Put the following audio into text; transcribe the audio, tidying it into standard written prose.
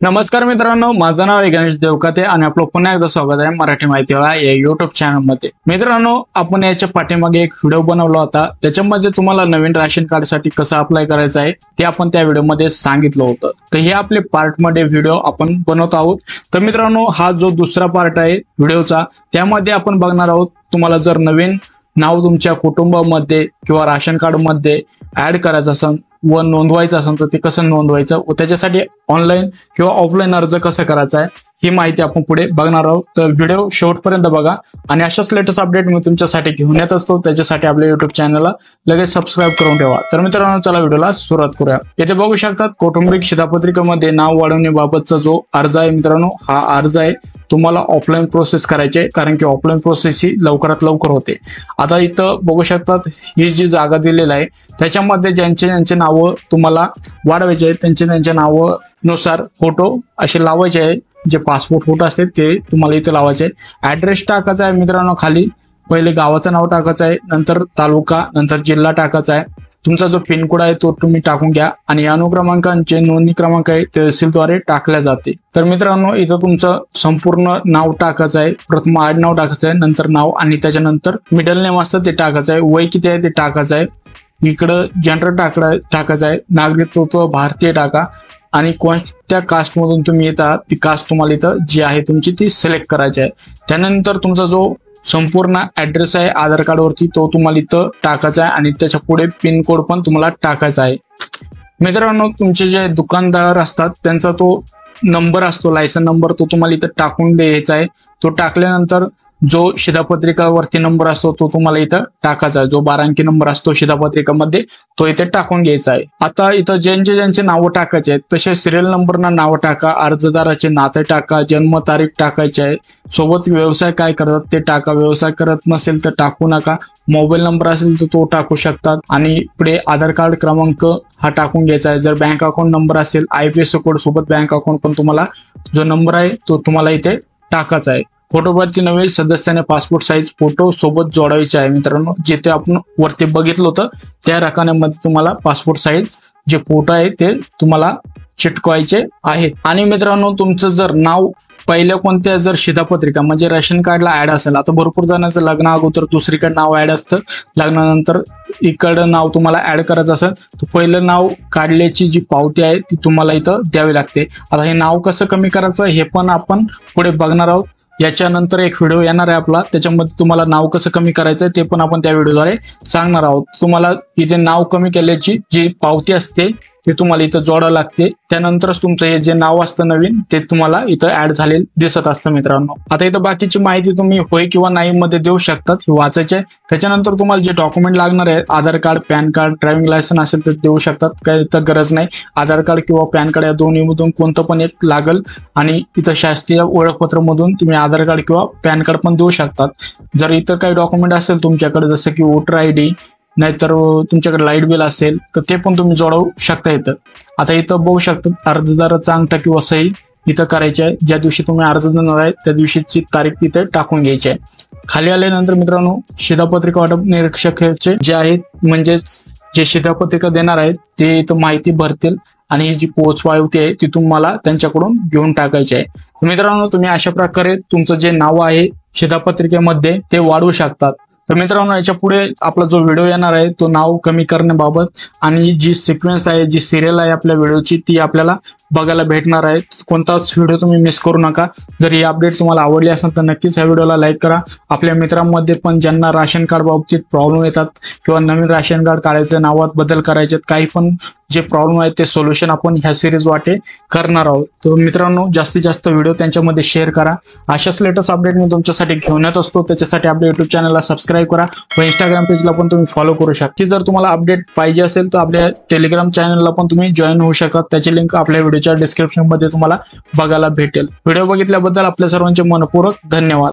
नमस्कार मित्रांनो, माझं नाव आहे गणेश देवकाते आणि आपलं पुन्हा एकदा स्वागत आहे मराठी माहितीवाला या युट्यूब चॅनल मध्ये। मित्रांनो, आपण याच्या पाठीमागे एक व्हिडिओ बनवला होता, त्याच्यामध्ये तुम्हाला नवीन राशन कार्ड साठी कसं अप्लाय करायचं आहे ते आपण त्या व्हिडिओ मध्ये सांगितलं होतं। तर हे आपले पार्ट मध्ये व्हिडिओ आपण बनवत आहोत। तर मित्रांनो, हा जो दुसरा पार्ट आहे व्हिडिओचा, त्यामध्ये आपण बघणार आहोत तुम्हाला जर नवीन नाव तुमच्या कुटुंबामध्ये किंवा राशन कार्ड मध्ये ऍड करायचं असेल व नोंदवायचं असेल तर ते कसं नोंदवायचं व त्याच्यासाठी ऑनलाईन किंवा ऑफलाईन अर्ज कसा करायचा आहे ही माहिती आपण पुढे बघणार आहोत। तर व्हिडिओ शेवटपर्यंत बघा आणि अशाच लेटेस्ट अपडेट मी तुमच्यासाठी घेऊन येत असतो, त्याच्यासाठी आपल्या युट्यूब चॅनलला लगेच सबस्क्राईब करून ठेवा। तर मित्रांनो, चला व्हिडिओला सुरुवात करूया। येथे बघू शकतात कौटुंबिक शिधापत्रिकेमध्ये नाव वाढवण्याबाबतचा जो अर्ज आहे मित्रांनो, हा अर्ज आहे तुम्हाला ऑफलाईन प्रोसेस करायची आहे, कारण की ऑफलाईन प्रोसेस ही लवकरात लवकर होते। आता इथं बघू शकतात ही जी जागा दिलेली आहे त्याच्यामध्ये ज्यांचे नावं तुम्हाला वाढवायचे आहेत त्यांच्या नावानुसार फोटो असे लावायचे आहे, जे पासपोर्ट फोटो असते ते तुम्हाला इथे लावायचे। ऍड्रेस टाकायचा आहे मित्रांनो, खाली पहिले गावाचं नाव टाकायचं आहे, नंतर तालुका, नंतर जिल्हा टाकायचा आहे, तुमचा जो पिनकोड आहे तो तुम्ही टाकून घ्या आणि अनुक्रमांकांचे नोंदणी क्रमांक आहे तहसीलद्वारे टाकल्या जाते। तर मित्रांनो, इथं तुमचं संपूर्ण नाव टाकायचं आहे, प्रथम आडनाव टाकायचं आहे, नंतर नाव आणि त्याच्यानंतर मिडल नेम असतं ते टाकायचं आहे, वय किती आहे ते टाकायचं आहे, इकडं जेंडर टाकायचं आहे, नागरिकत्व भारतीय टाका आणि कोणत्या कास्ट मधून तुम्ही येतात ती कास्ट तुम्हाला इथं जी आहे तुमची ती सिलेक्ट करायची आहे। त्यानंतर तुमचा जो संपूर्ण ऍड्रेस आहे आधार कार्ड वरती तो तुम्हाला इथं टाकायचा आहे आणि त्याच्या पुढे पिन कोड पण तुम्हाला टाकायचा आहे। मित्रांनो, तुमचे जे दुकानदार असतात त्यांचा तो नंबर असतो, लायसन नंबर, तो तुम्हाला इथं टाकून द्यायचा आहे। तो टाकल्यानंतर जो शिधापत्रिकावरती नंबर असतो तो तुम्हाला इथं टाकायचा आहे, जो 12 अंकी नंबर असतो शिधापत्रिकामध्ये तो इथे टाकून घ्यायचा आहे। आता इथं ज्यांचे नावं टाकायचे आहेत तसे सिरियल नंबरना नावं टाका, अर्जदाराचे नाते टाका, जन्मतारीख टाकायची आहे, सोबत व्यवसाय काय करतात ते टाका, व्यवसाय करत नसेल तर टाकू नका, मोबाईल नंबर असेल तर तो टाकू शकतात आणि पुढे आधार कार्ड क्रमांक हा टाकून घ्यायचा आहे। जर बँक अकाउंट नंबर असेल IFSC कोड सोबत बँक अकाउंट पण तुम्हाला जो नंबर आहे तो तुम्हाला इथे टाकायचा आहे। फोटोवरती नवीन सदस्याने पासपोर्ट साईज फोटो सोबत जोडायचे आहे मित्रांनो, जिथे आपण वरती बघितलं होतं त्या रकान्यामध्ये तुम्हाला पासपोर्ट साईज जे फोटो आहे ते तुम्हाला चिटकवायचे आहेत। आणि मित्रांनो, तुमचं जर नाव पहिल्या कोणत्या जर शिधापत्रिका म्हणजे रेशन कार्डला ऍड असेल, आता भरपूर जणांचं लग्ना अगोदर दुसरीकडे नाव ऍड असतं, लग्नानंतर इकडं नाव तुम्हाला ऍड करायचं असेल तर पहिलं नाव काढल्याची जी पावती आहे ती तुम्हाला इथं द्यावी लागते। आता हे नाव कसं कमी करायचं हे पण आपण पुढे बघणार आहोत। याच्यानंतर एक व्हिडिओ येणार आहे आपला, त्याच्यामध्ये तुम्हाला नाव कसं कमी करायचं ते पण आपण त्या व्हिडिओद्वारे सांगणार आहोत। तुम्हाला इथे नाव कमी केल्याची जी पावती असते ते तुम्हाला इथं जोडावं लागते, त्यानंतरच तुमचं हे जे नाव असतं नवीन ते तुम्हाला इथं ऍड झालेलं दिसत असतं मित्रांनो। आता इथं बाकीची माहिती तुम्ही होय किंवा नाही मध्ये देऊ शकतात, हे वाचायचे। त्याच्यानंतर तुम्हाला जे डॉक्युमेंट लागणार आहे Aadhaar card, PAN card, driving licence असेल तर देऊ शकतात, काही इथं गरज नाही। आधार कार्ड किंवा पॅन कार्ड या दोन्हीमधून कोणतं पण एक लागल आणि इथं शासकीय ओळखपत्र मधून तुम्ही आधार कार्ड किंवा पॅन कार्ड पण देऊ शकतात। जर इतर काही डॉक्युमेंट असेल तुमच्याकडे जसं की वोटर ID नाहीतर तुमच्याकडे लाईट बिल असेल तर ते पण तुम्ही जोडवू शकता इथं। आता इथं बघू शकता अर्जदाराचा अंगठा किंवा सही इथं करायची आहे, ज्या दिवशी तुम्ही अर्ज देणार आहे त्या दिवशीची तारीख इथे टाकून घ्यायची आहे। खाली आल्यानंतर मित्रांनो, शिधापत्रिका वाटप निरीक्षकाचे जे आहेत म्हणजेच जे शिधापत्रिका देणार आहेत ते इथं माहिती भरतील आणि ही जी पोचपावती आहे ती तुम्हाला त्यांच्याकडून घेऊन टाकायची आहे। मित्रांनो, तुम्ही अशा प्रकारे तुमचं जे नाव आहे शिधापत्रिकेमध्ये ते वाढवू शकतात। तर मित्रांनो, याच्या पुढे आपला जो व्हिडिओ येणार आहे तो नाव कमी करण्याबाबत आणि जी सिक्वेन्स आहे, जी सिरियल आहे आपल्या व्हिडिओची ती आपल्याला बघायला भेटणार आहे। कोणताच व्हिडिओ तुम्ही मिस करू नका। जर ही अपडेट तुम्हाला आवडली असेल तर नक्कीच ह्या व्हिडिओला लाईक करा। आपल्या मित्रांमध्ये पण ज्यांना राशन कार्ड बाबतीत प्रॉब्लेम येतात किंवा नवीन राशन कार्ड काढायचं, नावात बदल करायचे, काही पण जे प्रॉब्लेम आहेत ते सोल्युशन आपण ह्या सिरीज वाटे करणार आहोत। तर मित्रांनो, जास्तीत जास्त व्हिडिओ त्यांच्यामध्ये शेअर करा। अशाच लेटेस्ट अपडेट मी तुमच्यासाठी घेऊन येत असतो, त्याच्यासाठी आपल्या युट्यूब चॅनलला सबस्क्राईब करा व इंस्टाग्राम पेजला पण तुम्ही फॉलो करू शकता। जर तुम्हाला अपडेट पाहिजे असेल तर आपल्या टेलिग्राम चॅनलला पण तुम्ही जॉईन होऊ शकता, त्याची लिंक आपल्या व्हिडिओच्या डिस्क्रिप्शन मध्ये तुम्हाला बघायला भेटेल। व्हिडिओ बघितल्याबद्दल आपल्या सर्वांचे मनपूर्वक धन्यवाद।